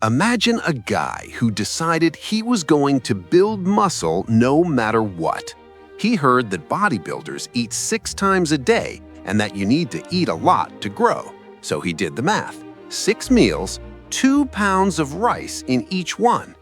Imagine a guy who decided he was going to build muscle no matter what. He heard that bodybuilders eat 6 times a day and that you need to eat a lot to grow. So he did the math. 6 meals, 2 pounds of rice in each one.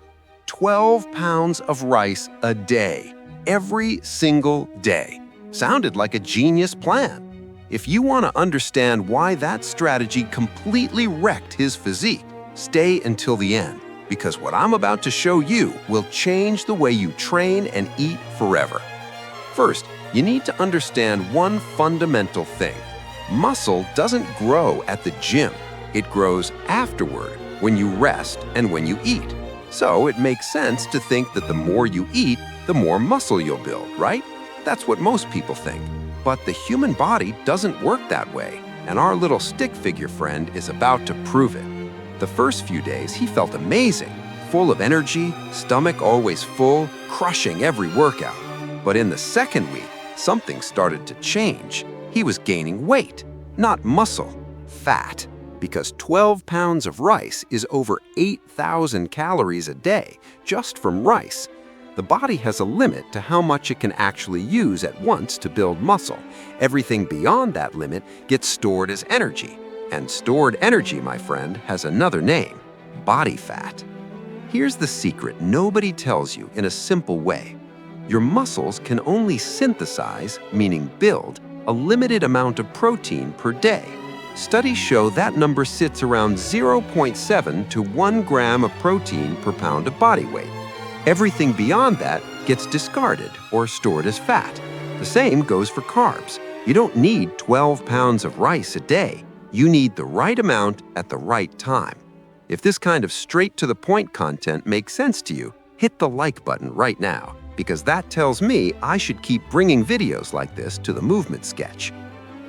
12 pounds of rice a day, every single day. Sounded like a genius plan. If you want to understand why that strategy completely wrecked his physique, stay until the end, because what I'm about to show you will change the way you train and eat forever. First, you need to understand one fundamental thing. Muscle doesn't grow at the gym. It grows afterward, when you rest and when you eat. So it makes sense to think that the more you eat, the more muscle you'll build, right? That's what most people think. But the human body doesn't work that way, and our little stick figure friend is about to prove it. The first few days, he felt amazing, full of energy, stomach always full, crushing every workout. But in the second week, something started to change. He was gaining weight, not muscle, fat, because 12 pounds of rice is over 8,000 calories a day just from rice. The body has a limit to how much it can actually use at once to build muscle. Everything beyond that limit gets stored as energy. And stored energy, my friend, has another name: body fat. Here's the secret nobody tells you in a simple way. Your muscles can only synthesize, meaning build, a limited amount of protein per day. Studies show that number sits around 0.7 to 1 gram of protein per pound of body weight. Everything beyond that gets discarded or stored as fat. The same goes for carbs. You don't need 12 pounds of rice a day. You need the right amount at the right time. If this kind of straight-to-the-point content makes sense to you, hit the like button right now, because that tells me I should keep bringing videos like this to the movement sketch.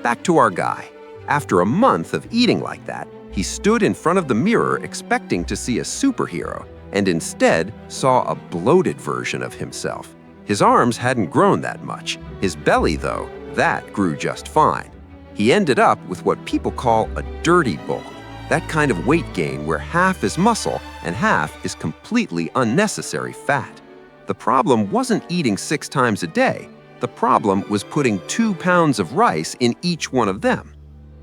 Back to our guy. After a month of eating like that, he stood in front of the mirror expecting to see a superhero, and instead saw a bloated version of himself. His arms hadn't grown that much. His belly, though, that grew just fine. He ended up with what people call a dirty bulk, that kind of weight gain where half is muscle and half is completely unnecessary fat. The problem wasn't eating 6 times a day. The problem was putting 2 pounds of rice in each one of them.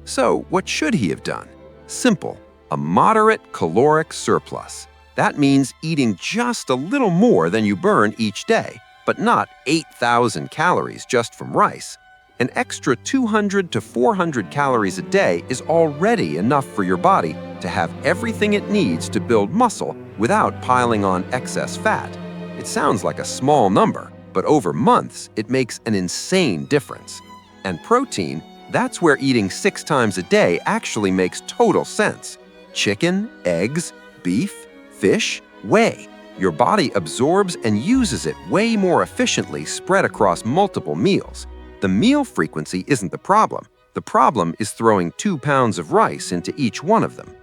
So what should he have done? Simple: a moderate caloric surplus. That means eating just a little more than you burn each day, but not 8,000 calories just from rice. An extra 200 to 400 calories a day is already enough for your body to have everything it needs to build muscle without piling on excess fat. It sounds like a small number, but over months, it makes an insane difference. And protein, that's where eating 6 times a day actually makes total sense. Chicken, eggs, beef, fish, whey. Your body absorbs and uses it way more efficiently spread across multiple meals. The meal frequency isn't the problem. The problem is throwing 2 pounds of rice into each one of them.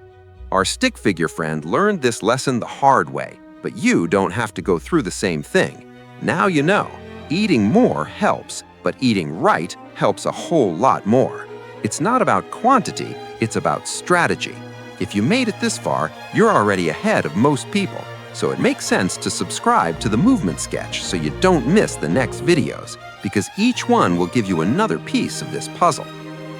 Our stick figure friend learned this lesson the hard way, but you don't have to go through the same thing. Now you know, eating more helps, but eating right helps a whole lot more. It's not about quantity, it's about strategy. If you made it this far, you're already ahead of most people, so it makes sense to subscribe to the movement sketch so you don't miss the next videos, because each one will give you another piece of this puzzle.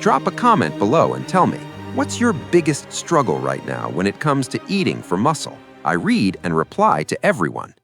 Drop a comment below and tell me, what's your biggest struggle right now when it comes to eating for muscle? I read and reply to everyone.